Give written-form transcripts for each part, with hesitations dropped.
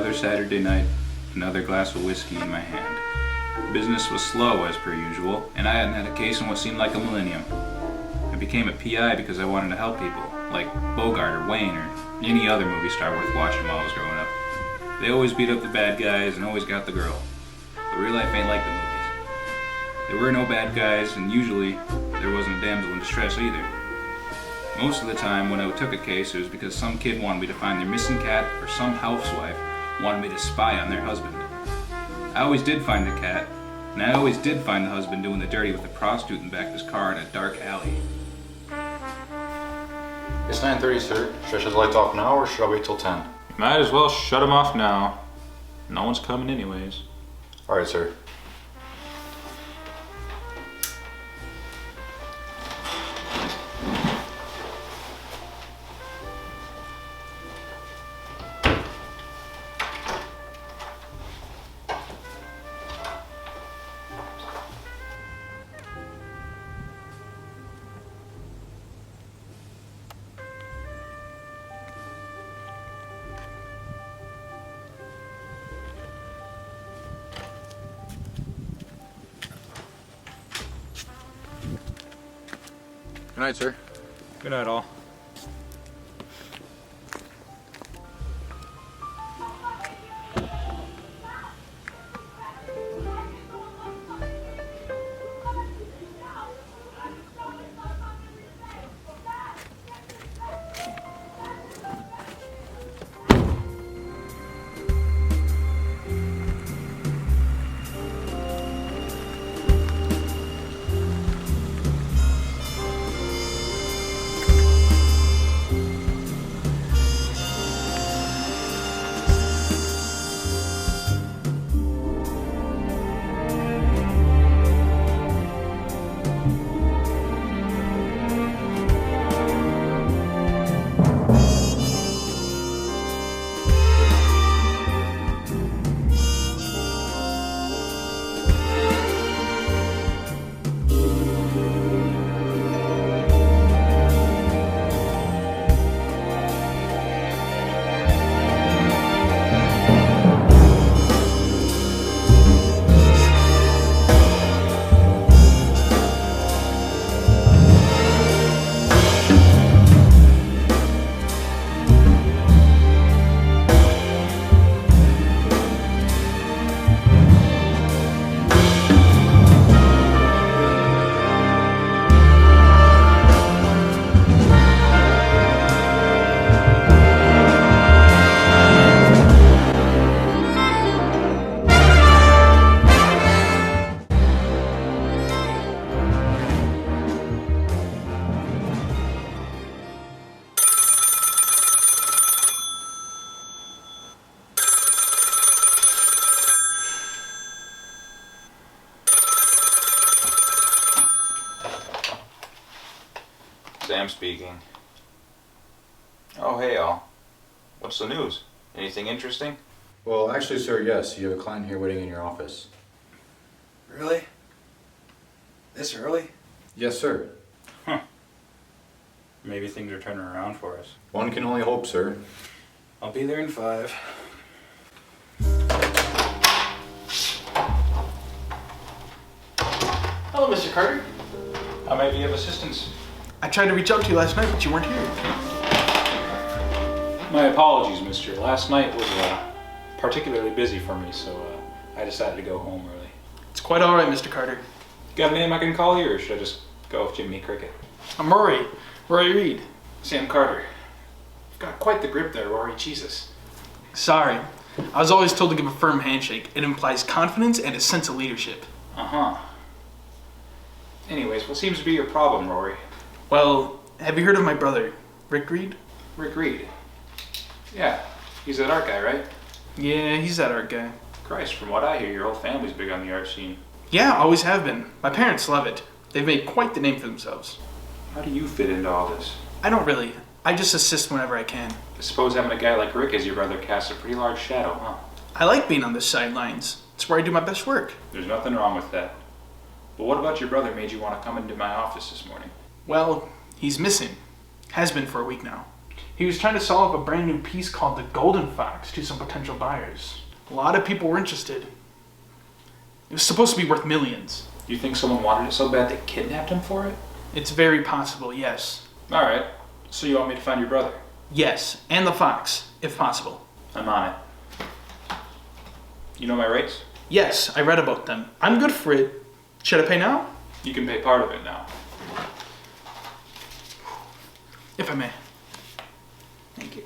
Another Saturday night, another glass of whiskey in my hand. Business was slow as per usual, and I hadn't had a case in what seemed like a millennium. I became a PI because I wanted to help people, like Bogart or Wayne or any other movie star worth watching while I was growing up. They always beat up the bad guys and always got the girl. But real life ain't like the movies. There were no bad guys, and usually there wasn't a damsel in distress either. Most of the time when I took a case, it was because some kid wanted me to find their missing cat or some housewife wanted me to spy on their husband. I always did find the cat, and I always did find the husband doing the dirty with a prostitute in the back of his car in a dark alley. It's 9:30, sir. Should I shut the lights off now or should I wait till 10? You might as well shut them off now. No one's coming anyways. Alright, sir. Good night, sir. Good night, all. Sam speaking. Oh, hey, all. What's the news? Anything interesting? Well, actually, sir, yes. You have a client here waiting in your office. Really? This early? Yes, sir. Maybe things are turning around for us. One can only hope, sir. I'll be there in 5. Hello, Mr. Carter. How may I be of assistance? I tried to reach out to you last night, but you weren't here. My apologies, mister. Last night was particularly busy for me, so I decided to go home early. It's quite all right, Mr. Carter. Got a name I can call you, or should I just go with Jimmy Cricket? I'm Rory. Rory Reed. Sam Carter. You've got quite the grip there, Rory. Jesus. Sorry. I was always told to give a firm handshake. It implies confidence and a sense of leadership. Uh-huh. Anyways, what seems to be your problem, Rory? Well, have you heard of my brother, Rick Reed? Rick Reed. Yeah, he's that art guy, right? Yeah, he's that art guy. Christ, from what I hear, your whole family's big on the art scene. Yeah, always have been. My parents love it. They've made quite the name for themselves. How do you fit into all this? I don't really. I just assist whenever I can. I suppose having a guy like Rick as your brother casts a pretty large shadow, huh? I like being on the sidelines. It's where I do my best work. There's nothing wrong with that. But what about your brother made you want to come into my office this morning? Well, he's missing. Has been for a week now. He was trying to sell off a brand new piece called the Golden Fox to some potential buyers. A lot of people were interested. It was supposed to be worth millions. You think someone wanted it so bad they kidnapped him for it? It's very possible, yes. Alright, so you want me to find your brother? Yes, and the fox, if possible. I'm on it. You know my rates? Yes, I read about them. I'm good for it. Should I pay now? You can pay part of it now. If I may. Thank you.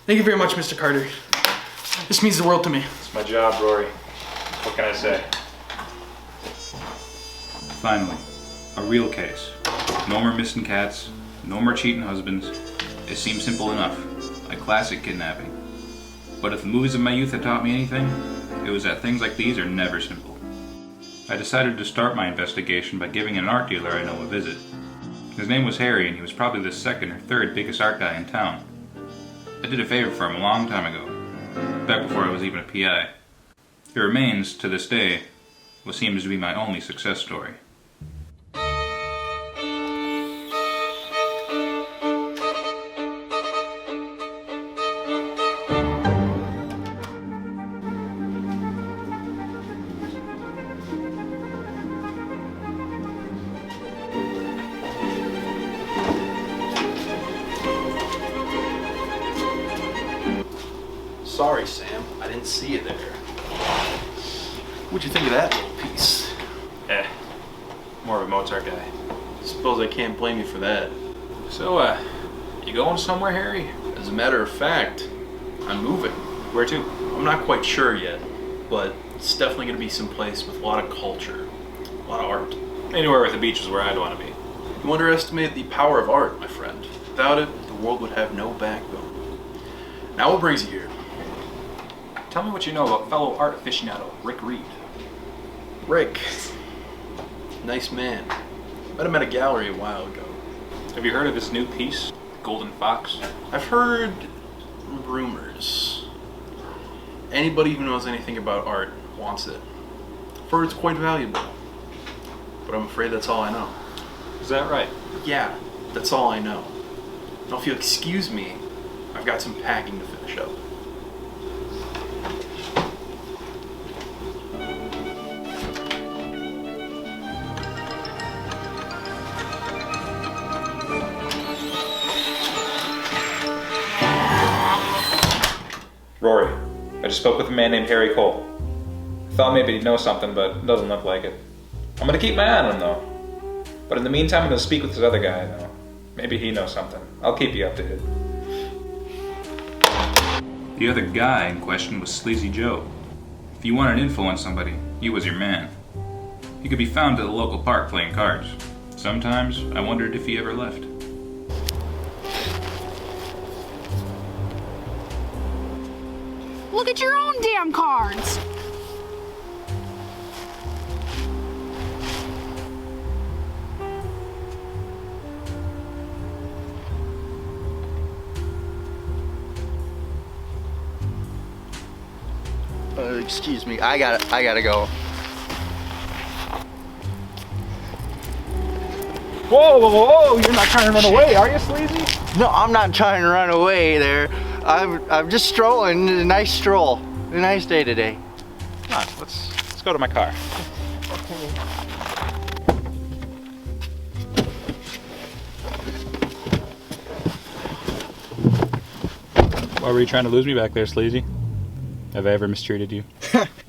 Thank you very much, Mr. Carter. This means the world to me. It's my job, Rory. What can I say? Finally, a real case. No more missing cats, no more cheating husbands. It seems simple enough, like classic kidnapping. But if the movies of my youth had taught me anything, it was that things like these are never simple. I decided to start my investigation by giving an art dealer I know a visit. His name was Harry, and he was probably the second or third biggest art guy in town. I did a favor for him a long time ago, back before I was even a PI. It remains, to this day, what seems to be my only success story. Sorry, Sam. I didn't see you there. What'd you think of that little piece? More of a Mozart guy. Suppose I can't blame you for that. So, you going somewhere, Harry? As a matter of fact, I'm moving. Where to? I'm not quite sure yet, but it's definitely going to be someplace with a lot of culture, a lot of art. Anywhere with a beach is where I'd want to be. You underestimate the power of art, my friend. Without it, the world would have no backbone. Now what brings you here? Tell me what you know about fellow art aficionado Rick Reed. Rick. Nice man. Met him at a gallery a while ago. Have you heard of his new piece, Golden Fox? I've heard rumors. Anybody who knows anything about art wants it. I've heard it's quite valuable. But I'm afraid that's all I know. Is that right? Yeah, that's all I know. Now if you'll excuse me, I've got some packing to finish up. Rory, I just spoke with a man named Harry Cole. Thought maybe he'd know something, but doesn't look like it. I'm gonna keep my eye on him though. But in the meantime, I'm gonna speak with this other guy I know. Maybe he knows something. I'll keep you updated. The other guy in question was Sleazy Joe. If you wanted info on somebody, he was your man. He could be found at a local park playing cards. Sometimes I wondered if he ever left. Look at your own damn cards! Excuse me, I gotta go. Whoa, you're not trying to run away, are you, Sleazy? No, I'm not trying to run away there. I'm just strolling, a nice stroll. A nice day today. Come on, let's go to my car. Why were you trying to lose me back there, Sleazy? Have I ever mistreated you?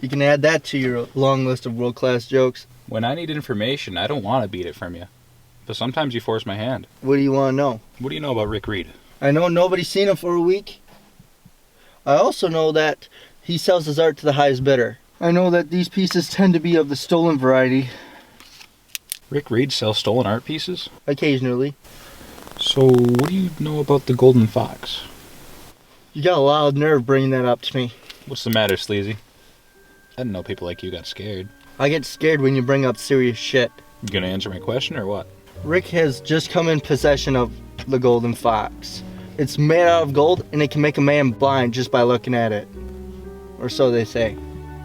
You can add that to your long list of world-class jokes. When I need information, I don't want to beat it from you. But sometimes you force my hand. What do you want to know? What do you know about Rick Reed? I know nobody's seen him for a week. I also know that he sells his art to the highest bidder. I know that these pieces tend to be of the stolen variety. Rick Reed sells stolen art pieces? Occasionally. So, what do you know about the Golden Fox? You got a loud nerve bringing that up to me. What's the matter, Sleazy? I didn't know people like you got scared. I get scared when you bring up serious shit. You gonna answer my question or what? Rick has just come in possession of the Golden Fox. It's made out of gold and it can make a man blind just by looking at it. Or so they say.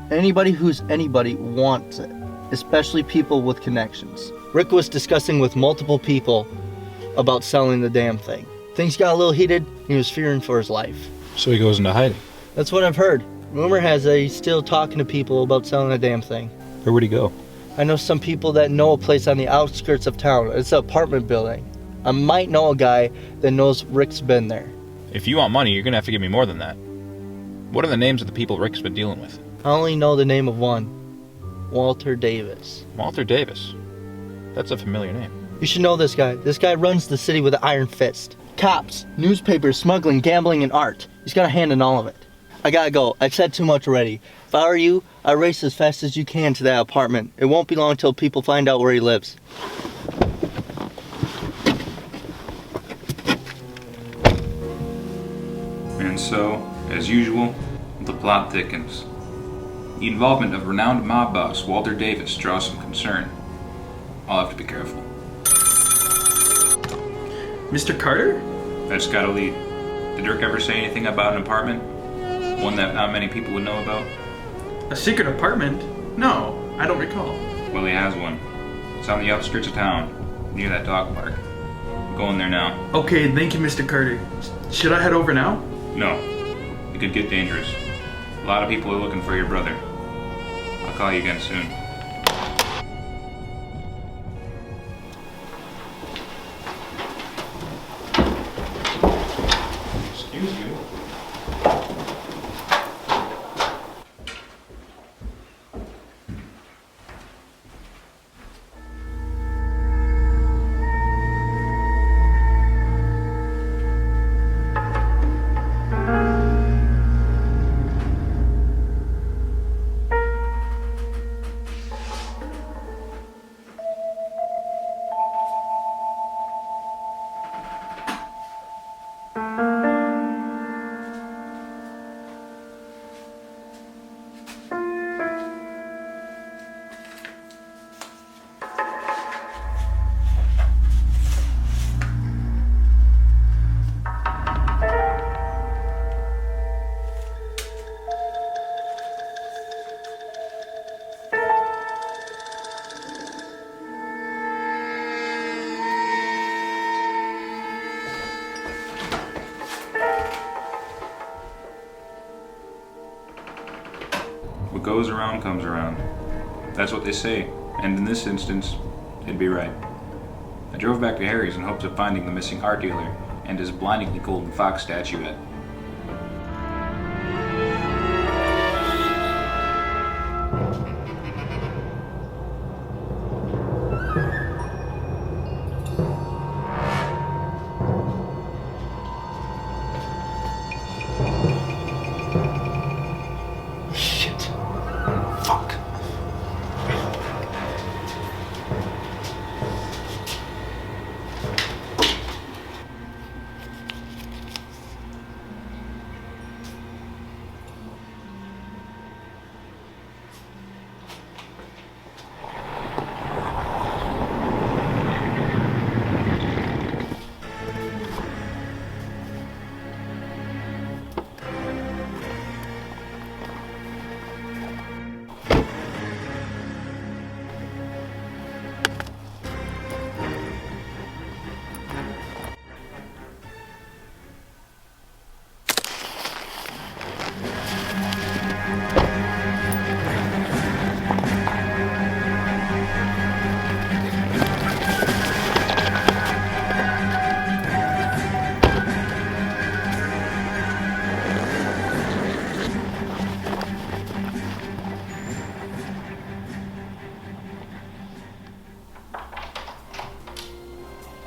Anybody who's anybody wants it, especially people with connections. Rick was discussing with multiple people about selling the damn thing. Things got a little heated, and he was fearing for his life. So he goes into hiding. That's what I've heard. Rumor has it he's still talking to people about selling the damn thing. Where would he go? I know some people that know a place on the outskirts of town. It's an apartment building. I might know a guy that knows Rick's been there. If you want money, you're gonna have to give me more than that. What are the names of the people Rick's been dealing with? I only know the name of one. Walter Davis. Walter Davis. That's a familiar name. You should know this guy. This guy runs the city with an iron fist. Cops, newspapers, smuggling, gambling, and art. He's got a hand in all of it. I gotta go. I've said too much already. If I were you, I'd race as fast as you can to that apartment. It won't be long until people find out where he lives. And so, as usual, the plot thickens. The involvement of renowned mob boss Walter Davis draws some concern. I'll have to be careful. Mr. Carter? I just got a lead. Did Rick ever say anything about an apartment? One that not many people would know about? A secret apartment? No, I don't recall. Well, he has one. It's on the outskirts of town, near that dog park. I'm going there now. Okay, thank you, Mr. Carter. Should I head over now? No. It could get dangerous. A lot of people are looking for your brother. I'll call you again soon. Excuse you. What goes around comes around. That's what they say, and in this instance, they'd be right. I drove back to Harry's in hopes of finding the missing art dealer and his blindingly golden fox statuette. Shit. Fuck.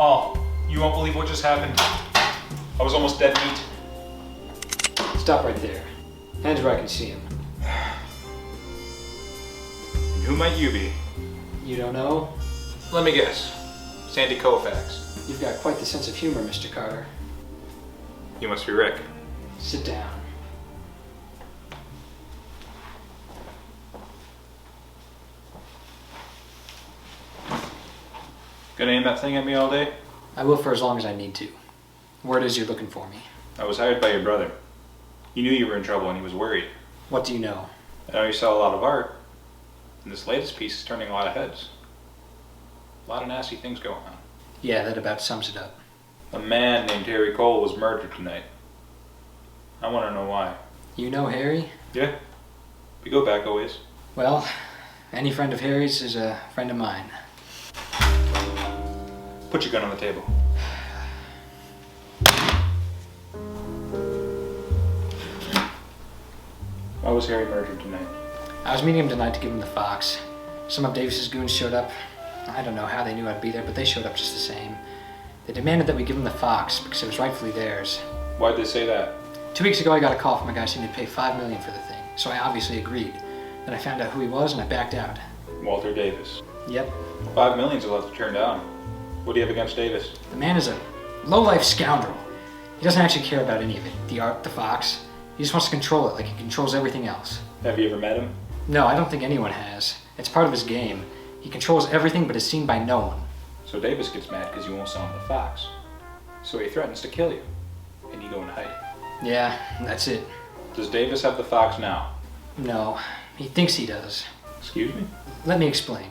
Oh, you won't believe what just happened. I was almost dead meat. Stop right there. Hands where I can see him. Who might you be? You don't know? Let me guess. Sandy Koufax. You've got quite the sense of humor, Mr. Carter. You must be Rick. Sit down. Gonna aim that thing at me all day? I will for as long as I need to. Word is you're looking for me. I was hired by your brother. He knew you were in trouble and he was worried. What do you know? I know you sell a lot of art, and this latest piece is turning a lot of heads. A lot of nasty things going on. Yeah, that about sums it up. A man named Harry Cole was murdered tonight. I want to know why. You know Harry? Yeah. We go back a ways. Well, any friend of Harry's is a friend of mine. Put your gun on the table. Why was Harry murdered tonight? I was meeting him tonight to give him the Fox. Some of Davis's goons showed up. I don't know how they knew I'd be there, but they showed up just the same. They demanded that we give them the Fox because it was rightfully theirs. Why'd they say that? 2 weeks ago, I got a call from a guy saying he'd pay $5 million for the thing, so I obviously agreed. Then I found out who he was and I backed out. Walter Davis. Yep. $5 million's a lot to turn down. What do you have against Davis? The man is a low-life scoundrel. He doesn't actually care about any of it. The art, the Fox. He just wants to control it like he controls everything else. Have you ever met him? No, I don't think anyone has. It's part of his game. He controls everything but is seen by no one. So Davis gets mad because you won't sell him the Fox. So he threatens to kill you. And you go into hiding. Yeah, that's it. Does Davis have the Fox now? No, he thinks he does. Excuse me? Let me explain.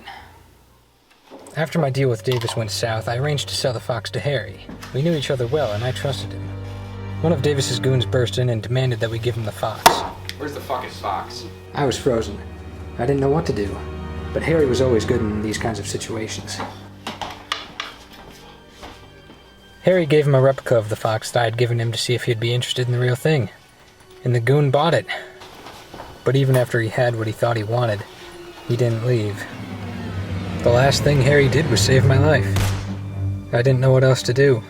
After my deal with Davis went south, I arranged to sell the Fox to Harry. We knew each other well and I trusted him. One of Davis's goons burst in and demanded that we give him the Fox. Where's the fucking Fox? I was frozen. I didn't know what to do. But Harry was always good in these kinds of situations. Harry gave him a replica of the Fox that I had given him to see if he'd be interested in the real thing. And the goon bought it. But even after he had what he thought he wanted, he didn't leave. The last thing Harry did was save my life. I didn't know what else to do.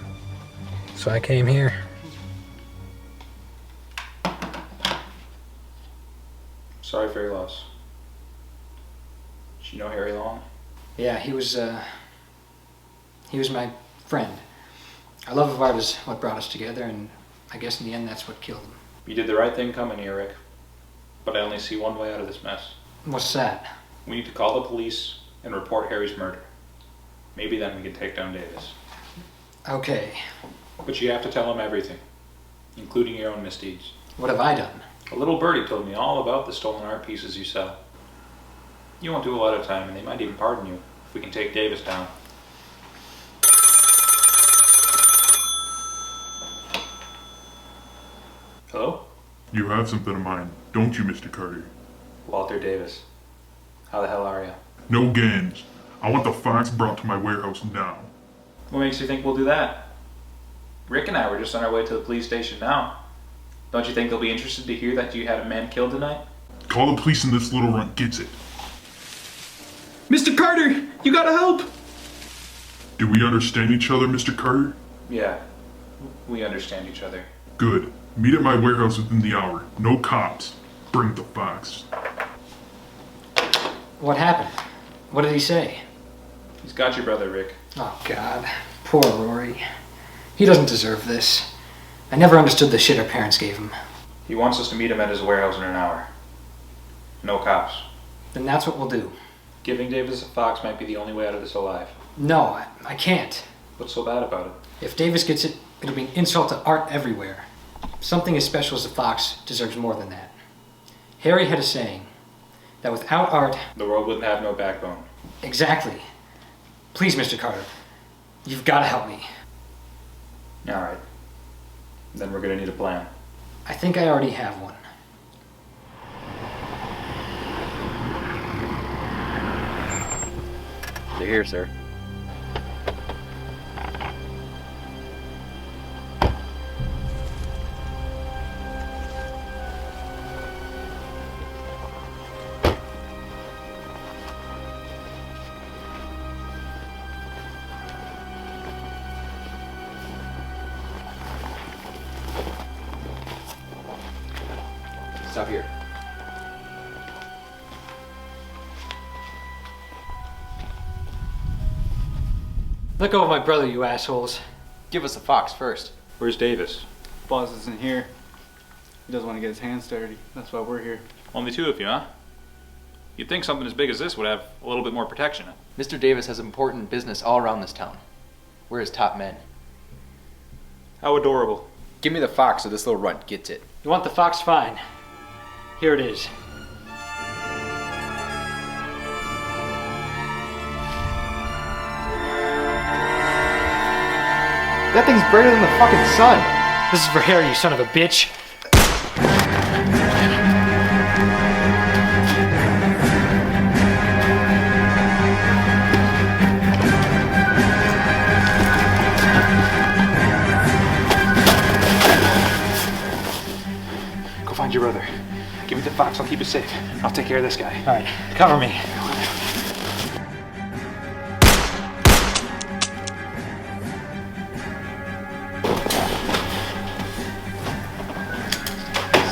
So I came here. Sorry for your loss. Did you know Harry long? Yeah, he was my friend. Our love of art is what brought us together, and I guess in the end that's what killed him. You did the right thing coming here, Rick. But I only see one way out of this mess. What's that? We need to call the police and report Harry's murder. Maybe then we can take down Davis. Okay, But you have to tell him everything, including your own misdeeds. what have I done? A little birdie told me all about the stolen art pieces you sell. You won't do a lot of time, and they might even pardon you if we can take Davis down. Hello? You have something in mind, don't you, Mr. Carter? Walter Davis. How the hell are you? No games. I want the Fox brought to my warehouse now. What makes you think we'll do that? Rick and I were just on our way to the police station now. Don't you think they'll be interested to hear that you had a man killed tonight? Call the police and this little runt gets it. Mr. Carter, you gotta help! Do we understand each other, Mr. Carter? Yeah, we understand each other. Good. Meet at my warehouse within the hour. No cops. Bring the Fox. What happened? What did he say? He's got your brother, Rick. Oh, God. Poor Rory. He doesn't deserve this. I never understood the shit our parents gave him. He wants us to meet him at his warehouse in an hour. No cops. Then that's what we'll do. Giving Davis a Fox might be the only way out of this alive. No, I can't. What's so bad about it? If Davis gets it, it'll be an insult to art everywhere. Something as special as the Fox deserves more than that. Harry had a saying that without art... The world wouldn't have no backbone. Exactly. Please, Mr. Carter, you've got to help me. Alright. Then we're gonna need a plan. I think I already have one. They're here, sir. Stop here. Let go of my brother, you assholes. Give us the Fox first. Where's Davis? Boss isn't here. He doesn't want to get his hands dirty. That's why we're here. Only two of you, huh? You'd think something as big as this would have a little bit more protection. Mr. Davis has important business all around this town. We're his top men. How adorable. Give me the Fox so this little runt gets it. You want the Fox? Fine. Here it is. That thing's brighter than the fucking sun. This is for Harry, you son of a bitch. Go find your brother. Give me the fox, I'll keep it safe. I'll take care of this guy. Alright, cover me.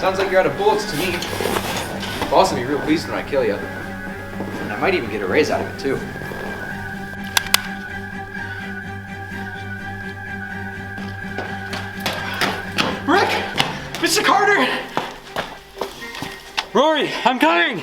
Sounds like you're out of bullets to me. Boss will be real pleased when I kill you. And I might even get a raise out of it, too. Rick! Mr. Carter! Rory, I'm coming!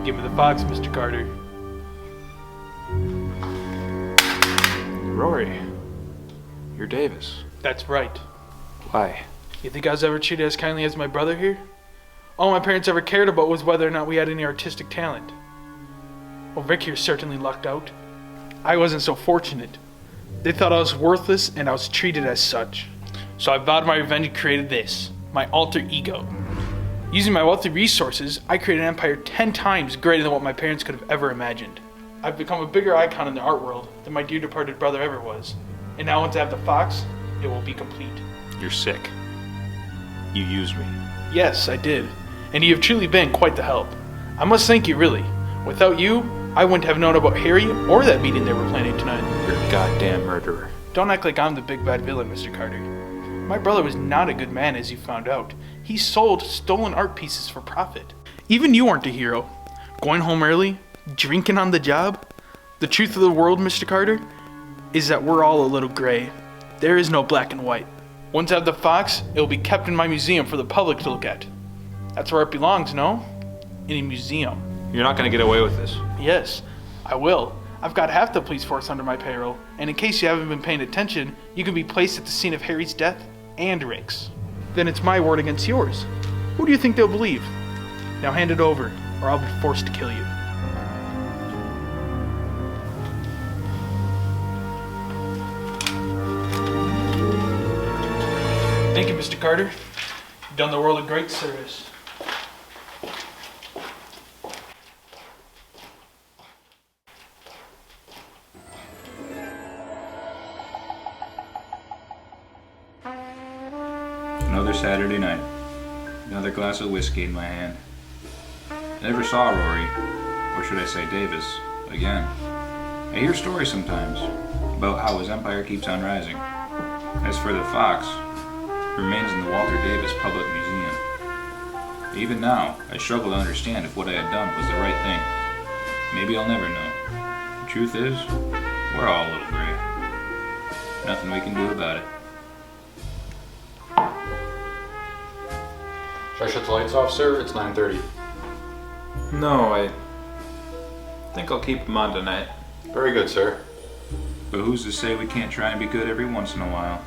Give me the fox, Mr. Carter. Rory, you're Davis. That's right. Why? You think I was ever treated as kindly as my brother here? All my parents ever cared about was whether or not we had any artistic talent. Well, Rick here certainly lucked out. I wasn't so fortunate. They thought I was worthless and I was treated as such. So I vowed my revenge and created this, my alter ego. Using my wealthy resources, I created an empire 10 times greater than what my parents could have ever imagined. I've become a bigger icon in the art world than my dear departed brother ever was. And now once I have the fox, it will be complete. You're sick. You used me. Yes, I did. And you have truly been quite the help. I must thank you, really. Without you, I wouldn't have known about Harry or that meeting they were planning tonight. You're a goddamn murderer. Don't act like I'm the big bad villain, Mr. Carter. My brother was not a good man, as you found out. He sold stolen art pieces for profit. Even you aren't a hero. Going home early, drinking on the job. The truth of the world, Mr. Carter, is that we're all a little gray. There is no black and white. Once I have the fox, it will be kept in my museum for the public to look at. That's where it belongs, no? In a museum. You're not gonna get away with this. Yes, I will. I've got half the police force under my payroll, and in case you haven't been paying attention, you can be placed at the scene of Harry's death and Rick's. Then it's my word against yours. Who do you think they'll believe? Now hand it over, or I'll be forced to kill you. Thank you, Mr. Carter. You've done the world a great service. Another Saturday night. Another glass of whiskey in my hand. I never saw Rory, or should I say Davis, again. I hear stories sometimes about how his empire keeps on rising. As for the fox, it remains in the Walter Davis Public Museum. Even now, I struggle to understand if what I had done was the right thing. Maybe I'll never know. The truth is, we're all a little gray. Nothing we can do about it. Should I shut the lights off, sir? It's 9:30. No, I think I'll keep them on tonight. Very good, sir. But who's to say we can't try and be good every once in a while?